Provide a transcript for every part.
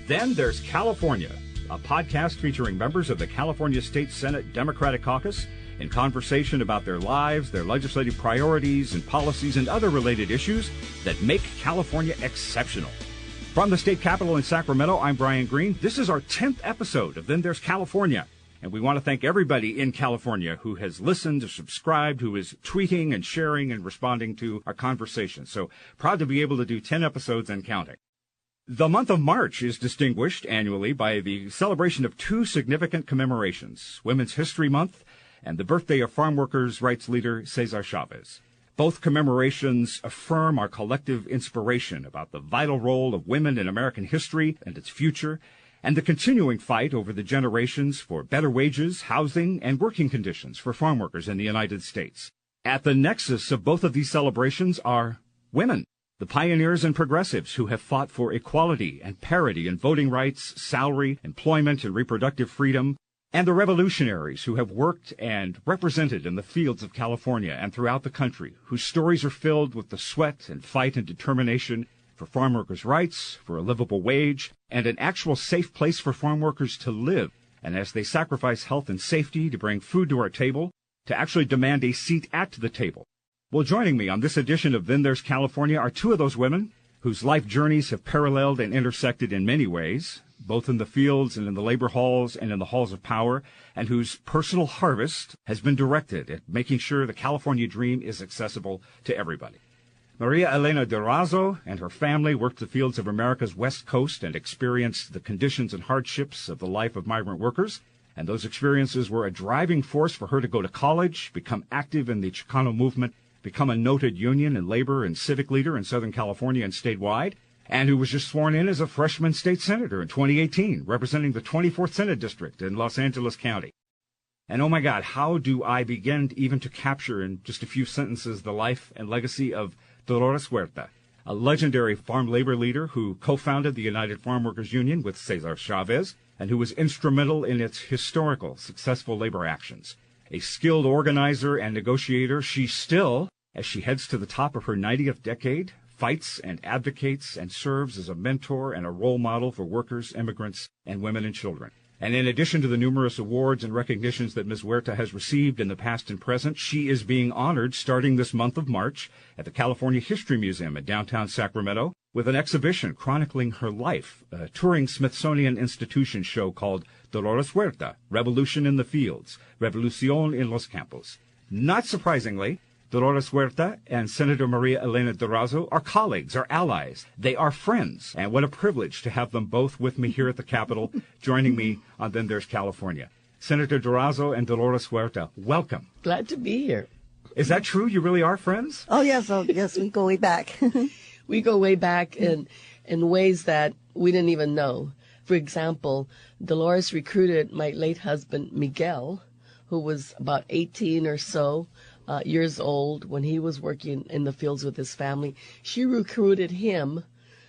Then There's California, a podcast featuring members of the California State Senate Democratic Caucus in conversation about their lives, their legislative priorities and policies, and other related issues that make California exceptional. From the state capitol in Sacramento, I'm Brian Green. This is our 10th episode of Then There's California. And we want to thank everybody in California who has listened or subscribed, who is tweeting and sharing and responding to our conversations. So proud to be able to do 10 episodes and counting. The month of March is distinguished annually by the celebration of two significant commemorations, Women's History Month and the birthday of farm workers' rights leader Cesar Chavez. Both commemorations affirm our collective inspiration about the vital role of women in American history and its future, and the continuing fight over the generations for better wages, housing, and working conditions for farm workers in the United States. At the nexus of both of these celebrations are women, the pioneers and progressives who have fought for equality and parity in voting rights, salary, employment, and reproductive freedom, and the revolutionaries who have worked and represented in the fields of California and throughout the country, whose stories are filled with the sweat and fight and determination for farm workers' rights, for a livable wage, and an actual safe place for farm workers to live, and as they sacrifice health and safety to bring food to our table, to actually demand a seat at the table. Well, joining me on this edition of Then There's California are two of those women whose life journeys have paralleled and intersected in many ways, both in the fields and in the labor halls and in the halls of power, and whose personal harvest has been directed at making sure the California dream is accessible to everybody. Maria Elena Durazo and her family worked the fields of America's West Coast and experienced the conditions and hardships of the life of migrant workers, and those experiences were a driving force for her to go to college, become active in the Chicano movement, become a noted union and labor and civic leader in Southern California and statewide, and who was just sworn in as a freshman state senator in 2018, representing the 24th Senate District in Los Angeles County. And oh my God, how do I begin even to capture in just a few sentences the life and legacy of Dolores Huerta, a legendary farm labor leader who co-founded the United Farm Workers Union with Cesar Chavez and who was instrumental in its historical, successful labor actions. A skilled organizer and negotiator, she still, as she heads to the top of her 90th decade, fights and advocates and serves as a mentor and a role model for workers, immigrants, and women and children. And in addition to the numerous awards and recognitions that Ms. Huerta has received in the past and present, she is being honored starting this month of March at the California History Museum in downtown Sacramento with an exhibition chronicling her life, a touring Smithsonian Institution show called Dolores Huerta, Revolution in the Fields, Revolución en los Campos. Not surprisingly, Dolores Huerta and Senator Maria Elena Durazo are colleagues, are allies. They are friends. And what a privilege to have them both with me here at the Capitol, joining me on Then There's California. Senator Durazo and Dolores Huerta, welcome. Glad to be here. Is that true? You really are friends? Oh, yes, we go way back. We go way back in ways that we didn't even know. For example, Dolores recruited my late husband, Miguel, who was about 18 or so years old when he was working in the fields with his family. She recruited him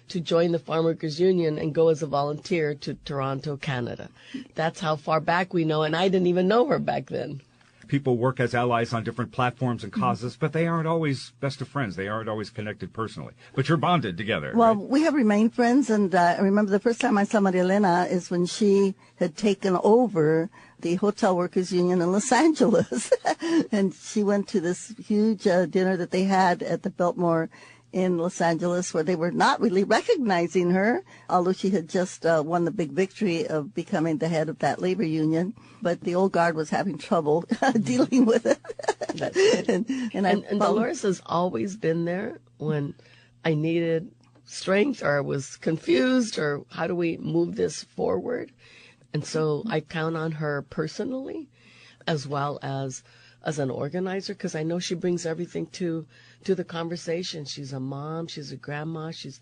to join the Farm Workers Union and go as a volunteer to Toronto, Canada. That's how far back we know, and I didn't even know her back then. People work as allies on different platforms and causes, but they aren't always best of friends. They aren't always connected personally. But you're bonded together. Well, right? We have remained friends, and I remember the first time I saw Maria Elena is when she had taken over the Hotel Workers Union in Los Angeles. And she went to this huge dinner that they had at the Biltmore in Los Angeles, where they were not really recognizing her, although she had just won the big victory of becoming the head of that labor union. But the old guard was having trouble dealing with it. and Dolores has always been there when I needed strength or was confused or how do we move this forward. And so I count on her personally as well as an organizer, because I know she brings everything to the conversation. She's a mom, she's a grandma, she's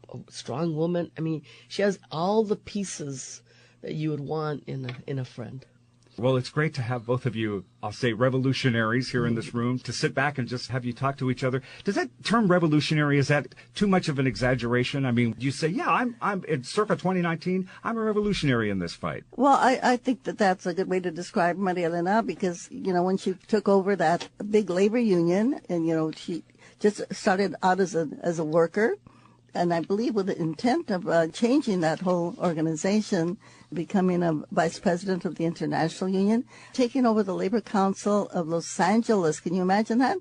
a strong woman. I mean, she has all the pieces that you would want in a friend. Well, it's great to have both of you, I'll say revolutionaries here in this room, to sit back and just have you talk to each other. Does that term revolutionary, is that too much of an exaggeration? I mean, you say, yeah, I'm in circa 2019, I'm a revolutionary in this fight. Well, I think that's a good way to describe Maria Elena, because, when she took over that big labor union and, she just started out as a worker. and I believe with the intent of changing that whole organization, becoming a vice president of the International Union, taking over the Labor Council of Los Angeles. Can you imagine that?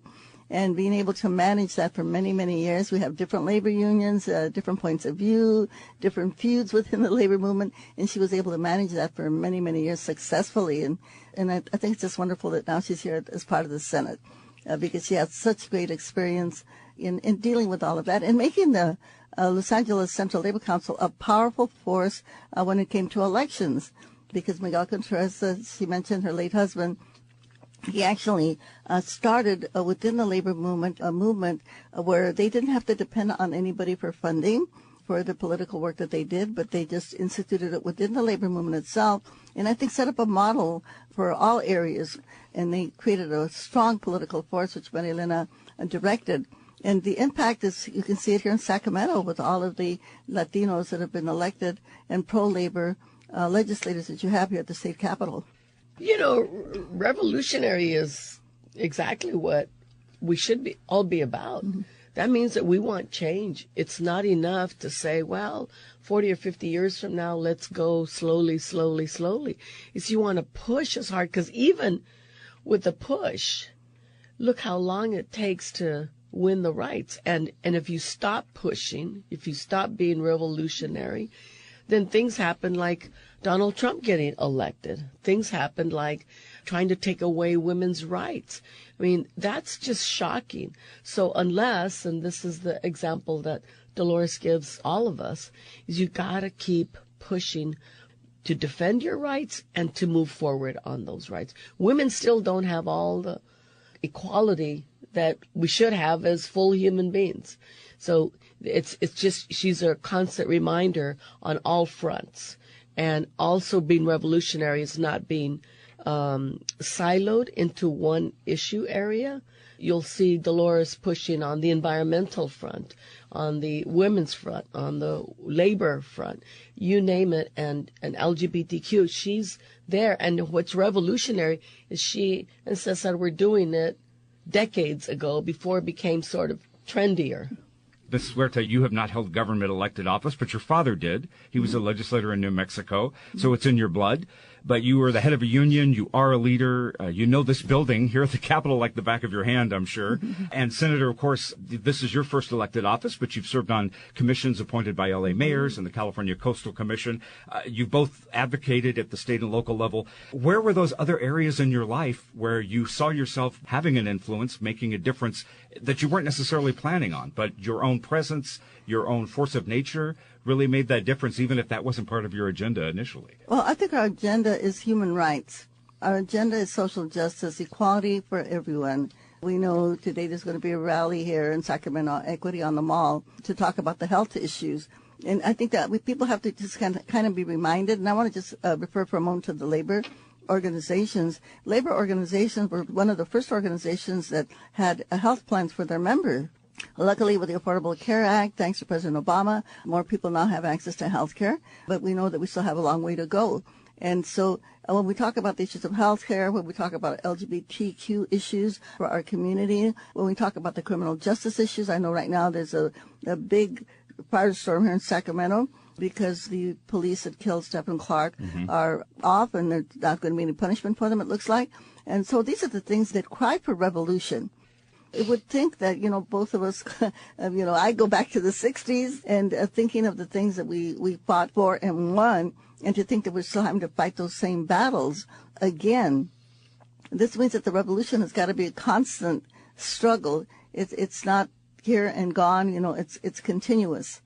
And being able to manage that for many, many years. We have different labor unions, different points of view, different feuds within the labor movement, and she was able to manage that for many, many years successfully. And I think it's just wonderful that now she's here as part of the Senate because she has such great experience in dealing with all of that and making the Los Angeles Central Labor Council a powerful force when it came to elections. Because Miguel Contreras, she mentioned her late husband, he actually started within the labor movement a movement where they didn't have to depend on anybody for funding for the political work that they did, but they just instituted it within the labor movement itself, and I think set up a model for all areas, and they created a strong political force, which Maria Elena directed. And the impact is, you can see it here in Sacramento with all of the Latinos that have been elected and pro-labor legislators that you have here at the state capitol. You know, revolutionary is exactly what we should all be about. Mm-hmm. That means that we want change. It's not enough to say, well, 40 or 50 years from now, let's go slowly, slowly, slowly. It's you want to push as hard, because even with the push, look how long it takes to win the rights. And if you stop pushing, if you stop being revolutionary, then things happen like Donald Trump getting elected. Things happened like trying to take away women's rights. I mean, that's just shocking. So unless, and this is the example that Dolores gives all of us, is you got to keep pushing to defend your rights and to move forward on those rights. Women still don't have all the equality that we should have as full human beings. So it's just, she's a constant reminder on all fronts. And also being revolutionary is not being siloed into one issue area. You'll see Dolores pushing on the environmental front, on the women's front, on the labor front, you name it, and LGBTQ. She's there. And what's revolutionary is she and Cesar were doing it decades ago before it became sort of trendier. Ms. Huerta, you have not held government elected office, but your father did. He was a legislator in New Mexico, so it's in your blood. But you were the head of a union. You are a leader. You know this building here at the Capitol like the back of your hand, I'm sure. And Senator, of course, this is your first elected office, but you've served on commissions appointed by L.A. mayors and the California Coastal Commission. You've both advocated at the state and local level. Where were those other areas in your life where you saw yourself having an influence, making a difference that you weren't necessarily planning on, but your own presence, your own force of nature really made that difference, even if that wasn't part of your agenda initially? Well, I think our agenda is human rights. Our agenda is social justice, equality for everyone. We know today there's going to be a rally here in Sacramento, Equity on the Mall, to talk about the health issues. And I think that people have to just kind of be reminded, and I want to just refer for a moment to the labor organizations. Labor organizations were one of the first organizations that had health plans for their members. Luckily, with the Affordable Care Act, thanks to President Obama, more people now have access to health care, but we know that we still have a long way to go. And so when we talk about the issues of health care, when we talk about LGBTQ issues for our community, when we talk about the criminal justice issues, I know right now there's a big firestorm here in Sacramento because the police that killed Stephen Clark are off and there's not going to be any punishment for them, it looks like. And so these are the things that cry for revolution. It would think that, both of us, I go back to the 60s and thinking of the things that we fought for and won, and to think that we're still having to fight those same battles again. This means that the revolution has got to be a constant struggle. It's not here and gone, it's continuous.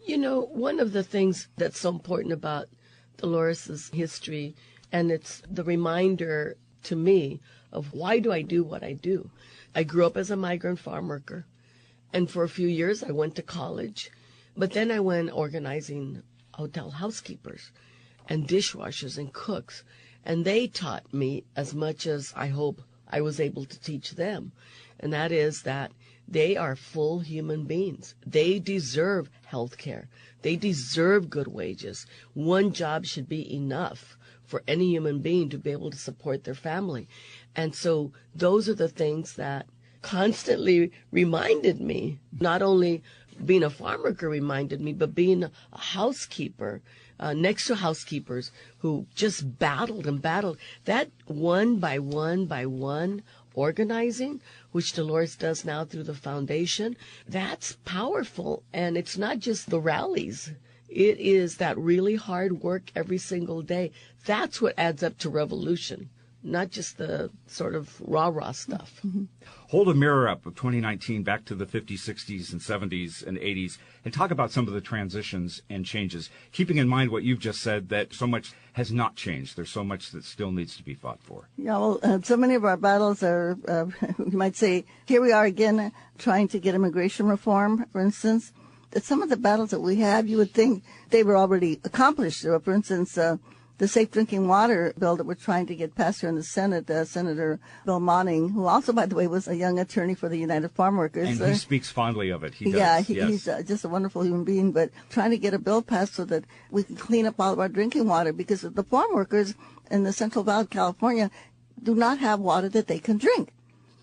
One of the things that's so important about Dolores's history, and it's the reminder to me of why do I do what I do. I grew up as a migrant farm worker, and for a few years I went to college, but then I went organizing hotel housekeepers and dishwashers and cooks, and they taught me as much as I hope I was able to teach them, and that is that they are full human beings. They deserve health care. They deserve good wages. One job should be enough for any human being to be able to support their family. And so those are the things that constantly reminded me, not only being a farm worker reminded me, but being a housekeeper, next to housekeepers who just battled and battled, that one by one organizing, which Dolores does now through the foundation, that's powerful. And it's not just the rallies. It is that really hard work every single day. That's what adds up to revolution, not just the sort of rah-rah stuff. Mm-hmm. Hold a mirror up of 2019 back to the 50s, 60s, and 70s and 80s and talk about some of the transitions and changes, keeping in mind what you've just said, that so much has not changed. There's so much that still needs to be fought for. Yeah, well, so many of our battles are, you might say, here we are again trying to get immigration reform, for instance. Some of the battles that we have, you would think they were already accomplished. For instance, the Safe Drinking Water bill that we're trying to get passed here in the Senate, Senator Bill Monning, who also, by the way, was a young attorney for the United Farm Workers. And he speaks fondly of it. He does. Yeah, yes. He's just a wonderful human being, but trying to get a bill passed so that we can clean up all of our drinking water, because the farm workers in the Central Valley of California do not have water that they can drink.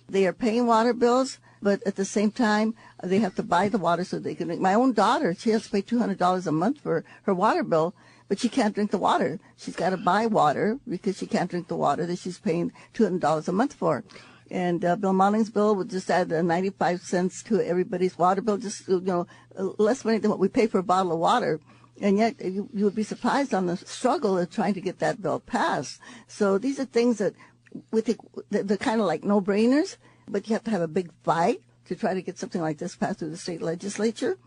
They are paying water bills, but at the same time, they have to buy the water so they can drink. My own daughter, she has to pay $200 a month for her water bill, but she can't drink the water. She's got to buy water because she can't drink the water that she's paying $200 a month for. And Bill Monning's bill would just add 95 cents to everybody's water bill, just, less money than what we pay for a bottle of water. And yet you would be surprised on the struggle of trying to get that bill passed. So these are things that we think they're kind of like no-brainers, but you have to have a big fight to try to get something like this passed through the state legislature.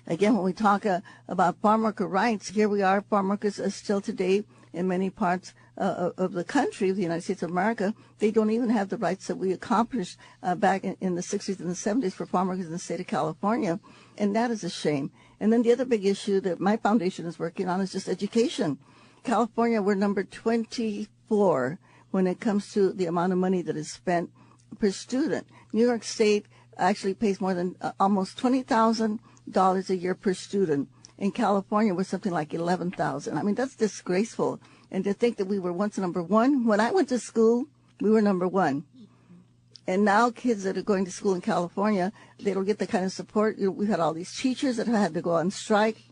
Again, when we talk about farm worker rights, here we are, farm workers are still today in many parts of the country, the United States of America, they don't even have the rights that we accomplished back in the 60s and the 70s for farm workers in the state of California, and that is a shame. And then the other big issue that my foundation is working on is just education. California, we're number 24 when it comes to the amount of money that is spent per student. New York State actually pays more than almost $20,000 a year per student. In California, we're something like $11,000. I mean, that's disgraceful. And to think that we were once number one, when I went to school, we were number one. And now kids that are going to school in California, they don't get the kind of support. We've had all these teachers that have had to go on strike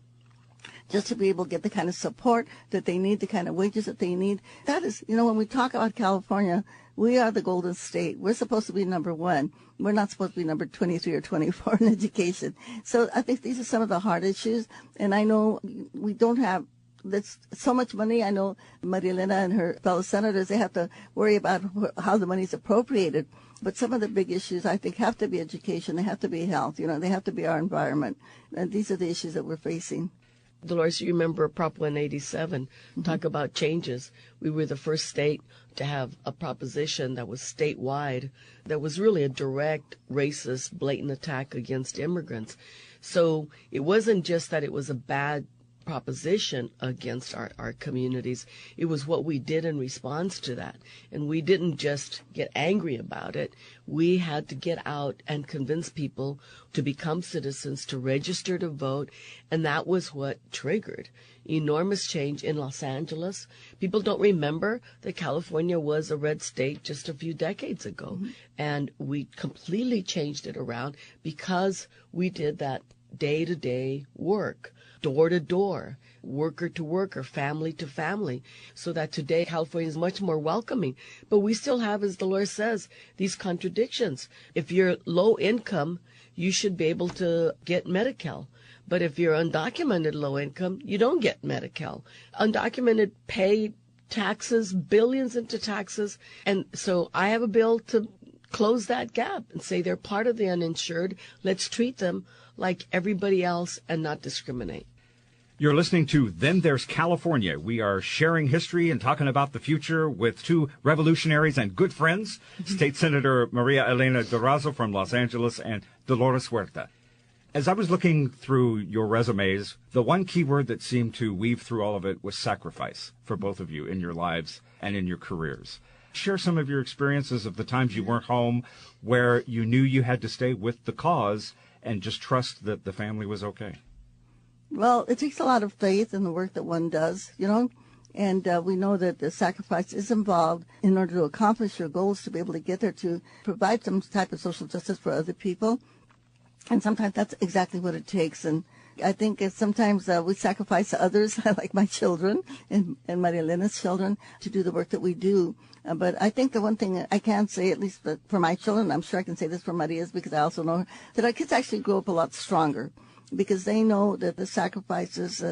just to be able to get the kind of support that they need, the kind of wages that they need. That is, when we talk about California, we are the Golden State. We're supposed to be number one. We're not supposed to be number 23 or 24 in education. So I think these are some of the hard issues. And I know we don't have there's so much money. I know Maria Elena and her fellow senators, they have to worry about how the money is appropriated. But some of the big issues, I think, have to be education. They have to be health. They have to be our environment. And these are the issues that we're facing. Dolores, you remember Prop 187, talk about changes. We were the first state to have a proposition that was statewide that was really a direct, racist, blatant attack against immigrants. So it wasn't just that it was a bad proposition against our communities. It was what we did in response to that. And we didn't just get angry about it. We had to get out and convince people to become citizens, to register to vote. And that was what triggered enormous change in Los Angeles. People don't remember that California was a red state just a few decades ago. And we completely changed it around because we did that day-to-day work, door-to-door, worker-to-worker, family-to-family, so that today California is much more welcoming. But we still have, as Dolores says, these contradictions. If you're low income, you should be able to get Medi-Cal. But if you're undocumented low income, you don't get Medi-Cal. Undocumented pay taxes, billions into taxes. And so I have a bill to close that gap and say they're part of the uninsured. Let's treat them like everybody else and not discriminate. You're listening to Then There's California. We are sharing history and talking about the future with two revolutionaries and good friends, State Senator Maria Elena Durazo from Los Angeles and Dolores Huerta. As I was looking through your resumes, the one key word that seemed to weave through all of it was sacrifice for both of you in your lives and in your careers. Share some of your experiences of the times you weren't home, where you knew you had to stay with the cause and just trust that the family was okay. Well, it takes a lot of faith in the work that one does, and we know that the sacrifice is involved in order to accomplish your goals, to be able to get there, to provide some type of social justice for other people. And sometimes that's exactly what it takes. And I think sometimes we sacrifice others, like my children and Maria Elena's children, to do the work that we do. But I think the one thing I can say, at least for my children, I'm sure I can say this for Maria's because I also know her, that our kids actually grow up a lot stronger because they know that the sacrifices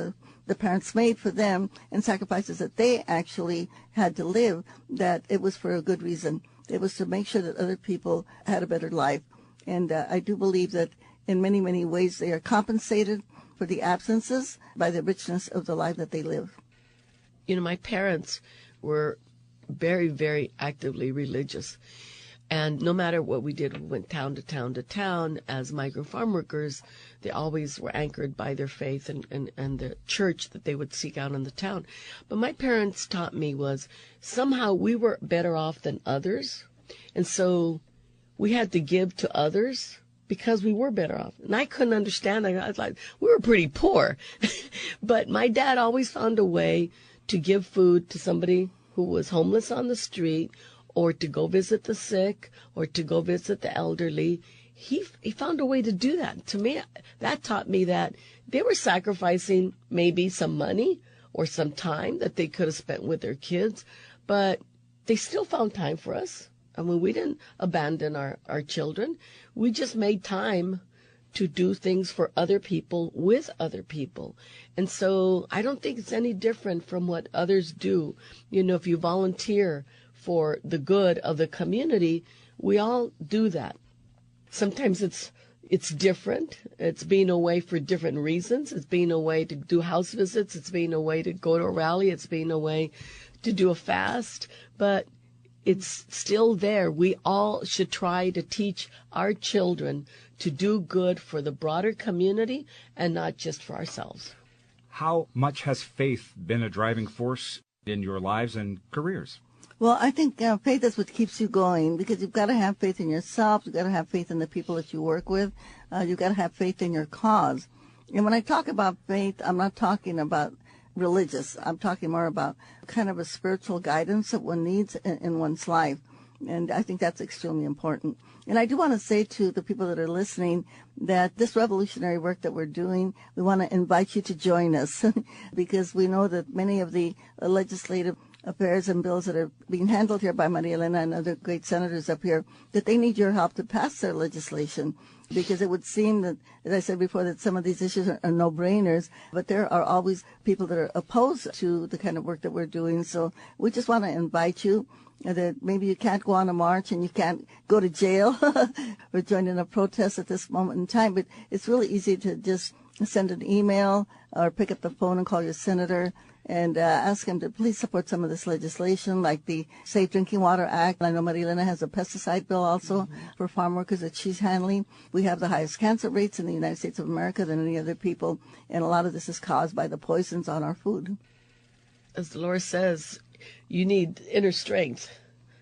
the parents made for them and sacrifices that they actually had to live, that it was for a good reason. It was to make sure that other people had a better life. And I do believe that in many, many ways they are compensated for the absences by the richness of the life that they live. You know, my parents were very, very actively religious. And no matter what we did, we went town to town to town as migrant farm workers. They always were anchored by their faith and the church that they would seek out in the town. But my parents taught me was somehow we were better off than others. And so we had to give to others because we were better off. And I couldn't understand that. I was like, we were pretty poor. But my dad always found a way to give food to somebody who was homeless on the street, or to go visit the sick, or to go visit the elderly. He found a way to do that. To me, that taught me that they were sacrificing maybe some money or some time that they could have spent with their kids, but they still found time for us. I mean, we didn't abandon our children. We just made time to do things for other people with other people. And so I don't think it's any different from what others do. You know, if you volunteer for the good of the community, we all do that. Sometimes it's different. It's being away for different reasons. It's being away to do house visits. It's being away to go to a rally. It's being away to do a fast. But it's still there. We all should try to teach our children to do good for the broader community and not just for ourselves. How much has faith been a driving force in your lives and careers? Well, I think faith is what keeps you going, because you've got to have faith in yourself. You've got to have faith in the people that you work with. You've got to have faith in your cause. And when I talk about faith, I'm not talking about religious. I'm talking more about kind of a spiritual guidance that one needs in one's life. And I think that's extremely important. And I do want to say to the people that are listening that this revolutionary work that we're doing, we want to invite you to join us because we know that many of the legislative affairs and bills that are being handled here by Maria Elena and other great senators up here, that they need your help to pass their legislation, because it would seem that, as I said before, that some of these issues are no-brainers, but there are always people that are opposed to the kind of work that we're doing. So we just want to invite you that maybe you can't go on a march and you can't go to jail or join in a protest at this moment in time, but it's really easy to just send an email or pick up the phone and call your senator and ask him to please support some of this legislation, like the Safe Drinking Water Act. I know Maria Elena has a pesticide bill also for farm workers that she's handling. We have the highest cancer rates in the United States of America than any other people, and a lot of this is caused by the poisons on our food. As Dolores says, you need inner strength.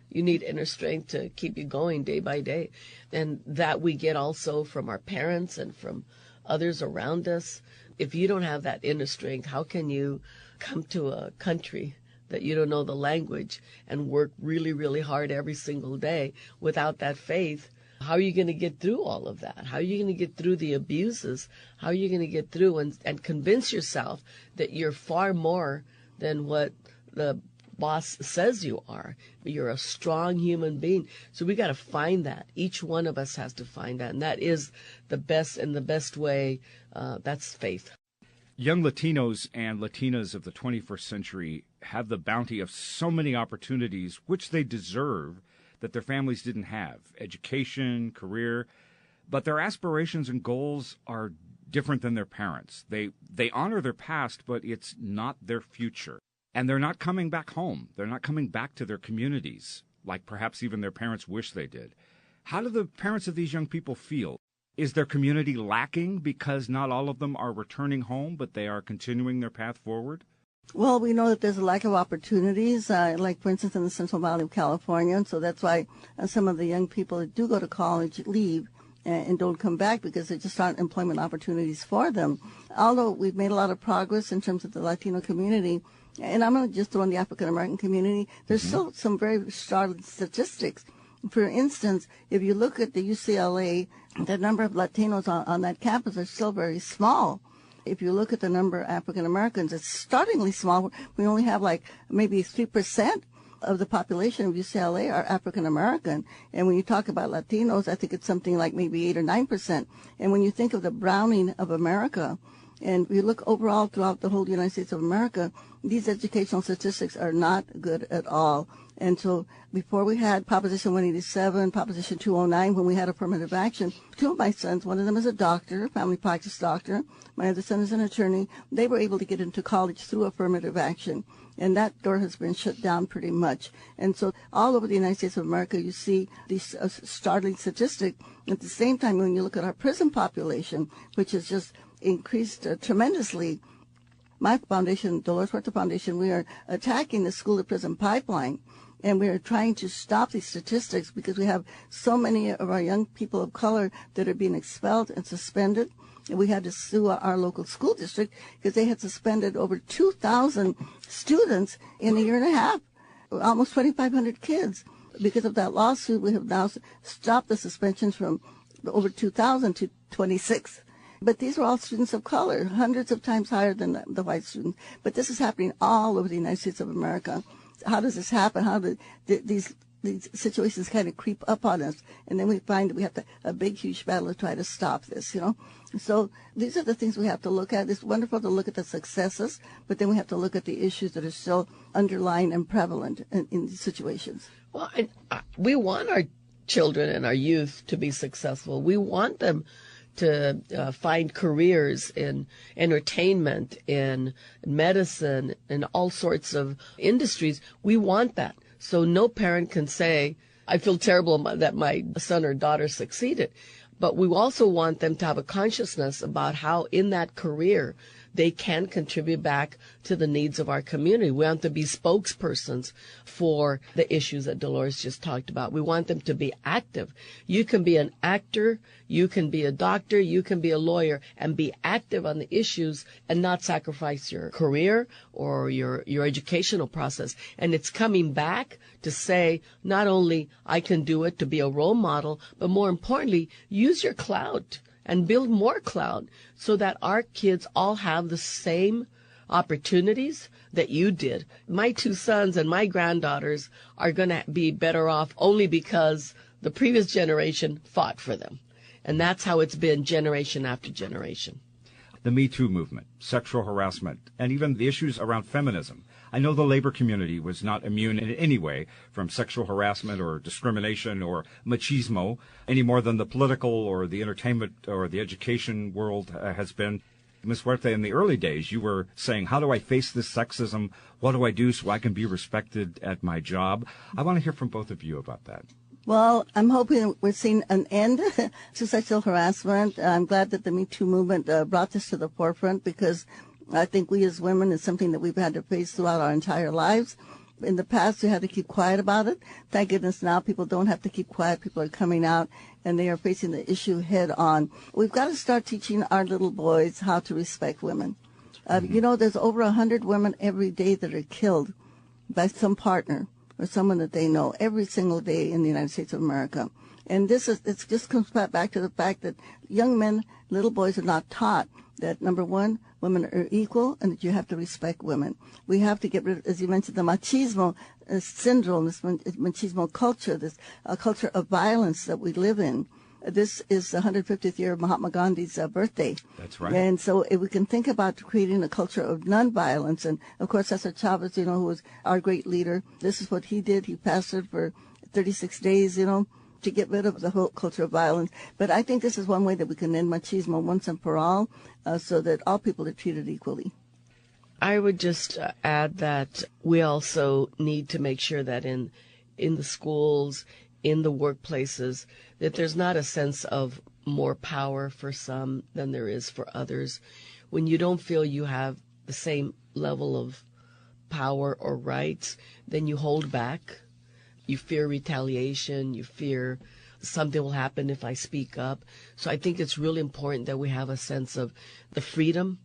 You need inner strength to keep you going day by day. And that we get also from our parents and from others around us. If you don't have that inner strength, how can you come to a country that you don't know the language and work really, really hard every single day without that faith? How are you going to get through all of that? How are you going to get through the abuses? How are you going to get through and convince yourself that you're far more than what the boss says you are? You're a strong human being. So we got to find that. Each one of us has to find that. And that is the best, and the best way, that's faith. Young Latinos and Latinas of the 21st century have the bounty of so many opportunities which they deserve that their families didn't have. Education, career, but their aspirations and goals are different than their parents. They honor their past, but it's not their future. And they're not coming back home. They're not coming back to their communities, like perhaps even their parents wish they did. How do the parents of these young people feel? Is their community lacking because not all of them are returning home, but they are continuing their path forward? Well, we know that there's a lack of opportunities, like, for instance, in the Central Valley of California. And so that's why some of the young people that do go to college leave and don't come back, because there just aren't employment opportunities for them. Although we've made a lot of progress in terms of the Latino community, and I'm going to just throw in the African-American community, there's still some very startling statistics. For instance, if you look at the UCLA, the number of Latinos on that campus are still very small. If you look at the number of African Americans, it's startlingly small. We only have like maybe 3% of the population of UCLA are African American. And when you talk about Latinos, I think it's something like maybe 8 or 9%. And when you think of the browning of America, and you look overall throughout the whole United States of America, these educational statistics are not good at all. And so before we had Proposition 187, Proposition 209, when we had affirmative action, two of my sons, one of them is a doctor, family practice doctor. My other son is an attorney. They were able to get into college through affirmative action. And that door has been shut down pretty much. And so all over the United States of America, you see these startling statistics. At the same time, when you look at our prison population, which has just increased tremendously, my foundation, Dolores Huerta Foundation, we are attacking the school-to-prison pipeline. And we are trying to stop these statistics because we have so many of our young people of color that are being expelled and suspended. And we had to sue our local school district because they had suspended over 2,000 students in a year and a half, almost 2,500 kids. Because of that lawsuit, we have now stopped the suspensions from over 2,000 to 26. But these are all students of color, hundreds of times higher than the white students. But this is happening all over the United States of America. How does this happen? How do these situations kind of creep up on us? And then we find that we have a big, huge battle to try to stop this, So these are the things we have to look at. It's wonderful to look at the successes, but then we have to look at the issues that are still underlying and prevalent in these situations. Well, we want our children and our youth to be successful. We want them to find careers in entertainment, in medicine, in all sorts of industries. We want that. So no parent can say, I feel terrible that my son or daughter succeeded. But we also want them to have a consciousness about how in that career they can contribute back to the needs of our community. We want them to be spokespersons for the issues that Dolores just talked about. We want them to be active. You can be an actor, you can be a doctor, you can be a lawyer, and be active on the issues and not sacrifice your career or your educational process. And it's coming back to say, not only I can do it to be a role model, but more importantly, use your clout and build more clout so that our kids all have the same opportunities that you did. My two sons and my granddaughters are going to be better off only because the previous generation fought for them. And that's how it's been generation after generation. The Me Too movement, sexual harassment, and even the issues around feminism. I know the labor community was not immune in any way from sexual harassment or discrimination or machismo any more than the political or the entertainment or the education world has been. Ms. Huerta, in the early days, you were saying, how do I face this sexism? What do I do so I can be respected at my job? I want to hear from both of you about that. Well, I'm hoping we're seeing an end to sexual harassment. I'm glad that the Me Too movement brought this to the forefront because I think we as women is something that we've had to face throughout our entire lives. In the past, we had to keep quiet about it. Thank goodness now people don't have to keep quiet. People are coming out and they are facing the issue head on. We've got to start teaching our little boys how to respect women. There's over 100 women every day that are killed by some partner or someone that they know every single day in the United States of America. And it just comes back to the fact that young men, little boys are not taught that, number one, women are equal and that you have to respect women. We have to get rid, as you mentioned, the machismo syndrome, this machismo culture, this culture of violence that we live in. This is the 150th year of Mahatma Gandhi's birthday. That's right. And so if we can think about creating a culture of nonviolence, and of course Cesar Chavez, who was our great leader, this is what he did. He fasted for 36 days, to get rid of the whole culture of violence. But I think this is one way that we can end machismo once and for all, so that all people are treated equally. I would just add that we also need to make sure that in the schools, in the workplaces, that there's not a sense of more power for some than there is for others. When you don't feel you have the same level of power or rights, then you hold back. You fear retaliation. You fear something will happen if I speak up. So I think it's really important that we have a sense of the freedom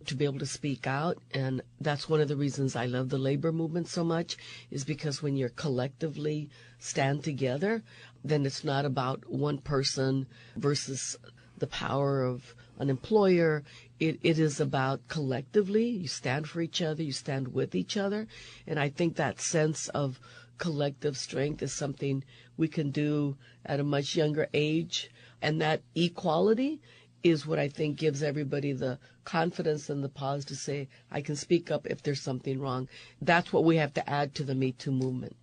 to be able to speak out. And that's one of the reasons I love the labor movement so much, is because when you're collectively stand together, then it's not about one person versus the power of an employer. It is about collectively, you stand for each other, you stand with each other. And I think that sense of collective strength is something we can do at a much younger age. And that equality is what I think gives everybody the confidence and the pause to say, I can speak up if there's something wrong. That's what we have to add to the Me Too movement.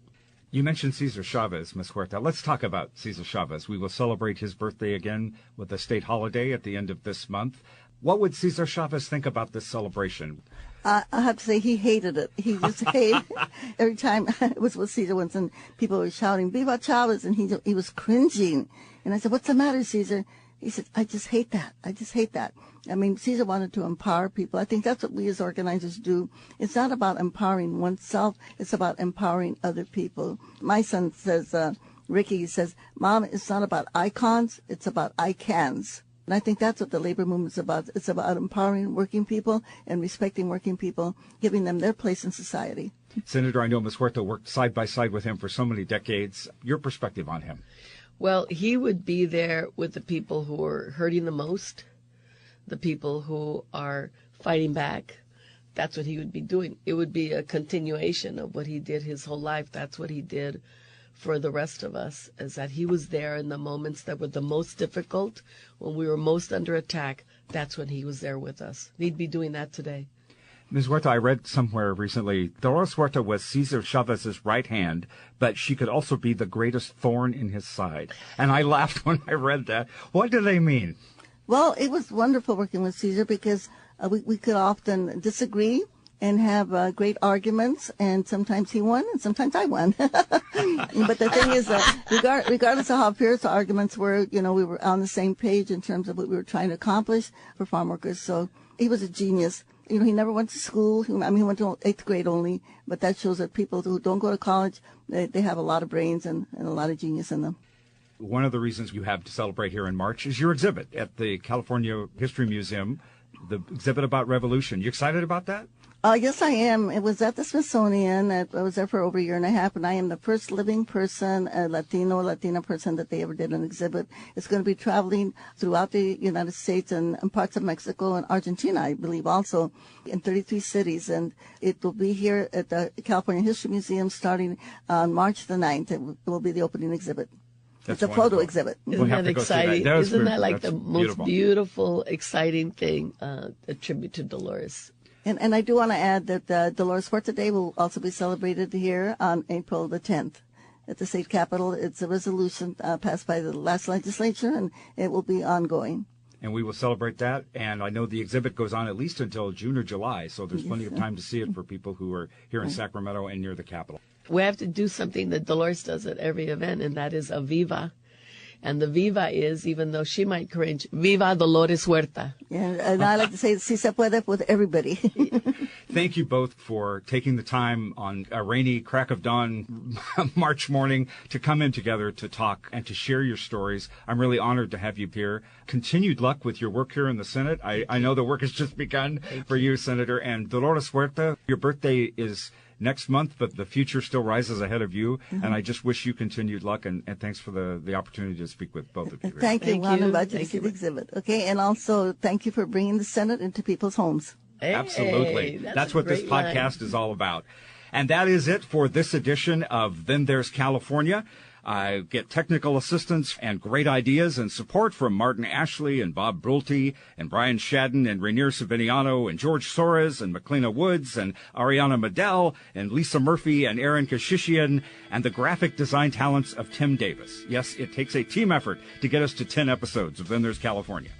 You mentioned Cesar Chavez, Ms. Huerta. Let's talk about Cesar Chavez. We will celebrate his birthday again with a state holiday at the end of this month. What would Cesar Chavez think about this celebration? I have to say he hated it. He just hated every time it was with Cesar once and people were shouting, Viva Chavez, and he was cringing. And I said, what's the matter, Cesar? He said, I just hate that. I just hate that. I mean, Cesar wanted to empower people. I think that's what we as organizers do. It's not about empowering oneself. It's about empowering other people. My son says, Ricky says, Mom, it's not about icons. It's about I cans. And I think that's what the labor movement is about. It's about empowering working people and respecting working people, giving them their place in society. Senator, I know Ms. Huerta worked side by side with him for so many decades. Your perspective on him? Well, he would be there with the people who are hurting the most, the people who are fighting back. That's what he would be doing. It would be a continuation of what he did his whole life. That's what he did for the rest of us, is that he was there in the moments that were the most difficult, when we were most under attack. That's when he was there with us. He'd be doing that today. Ms. Huerta, I read somewhere recently, Dolores Huerta was Cesar Chavez's right hand, but she could also be the greatest thorn in his side. And I laughed when I read that. What do they mean? Well, it was wonderful working with Cesar because we could often disagree and have great arguments, and sometimes he won and sometimes I won. But the thing is that regardless of how fierce the arguments were, we were on the same page in terms of what we were trying to accomplish for farm workers. So he was a genius. He never went to school. He went to 8th grade only, but that shows that people who don't go to college, they have a lot of brains and a lot of genius in them. One of the reasons you have to celebrate here in March is your exhibit at the California History Museum, the exhibit about revolution. You excited about that? Yes, I am. It was at the Smithsonian. I was there for over a year and a half, and I am the first living person, Latina person that they ever did an exhibit. It's going to be traveling throughout the United States and parts of Mexico and Argentina, I believe, also in 33 cities. And it will be here at the California History Museum starting on March the 9th. It will be the opening exhibit. That's it's a photo exhibit. Isn't that exciting? Isn't that like the most beautiful, exciting thing, a tribute to Dolores? And I do want to add that Dolores Huerta Day will also be celebrated here on April the 10th at the state capitol. It's a resolution passed by the last legislature, and it will be ongoing. And we will celebrate that. And I know the exhibit goes on at least until June or July, so there's plenty of time to see it for people who are here in Sacramento and near the Capitol. We have to do something that Dolores does at every event, and that is a viva. And the viva is, even though she might cringe, Viva Dolores Huerta. Yeah, and I like to say, si se puede with everybody. Thank you both for taking the time on a rainy crack of dawn March morning to come in together to talk and to share your stories. I'm really honored to have you here. Continued luck with your work here in the Senate. I know the work has just begun for you, Senator. And Dolores Huerta, your birthday is next month, but the future still rises ahead of you. And I just wish you continued luck, and thanks for the opportunity to speak with both of you. Thank you, Juan, about your exhibit. Okay, and also thank you for bringing the Senate into people's homes. Hey, absolutely. That's what this podcast is all about. And that is it for this edition of Then There's California. I get technical assistance and great ideas and support from Martin Ashley and Bob Brulte and Brian Shadden and Rainier Seveniano and George Soares and McLeana Woods and Ariana Medell and Lisa Murphy and Aaron Kashishian and the graphic design talents of Tim Davis. Yes, it takes a team effort to get us to 10 episodes of Then There's California.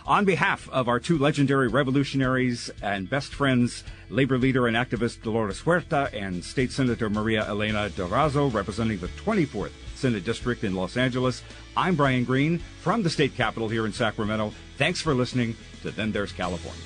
On behalf of our two legendary revolutionaries and best friends, labor leader and activist Dolores Huerta and State Senator Maria Elena Durazo, representing the 24th Senate District in Los Angeles, I'm Brian Green from the state capitol here in Sacramento. Thanks for listening to Then There's California.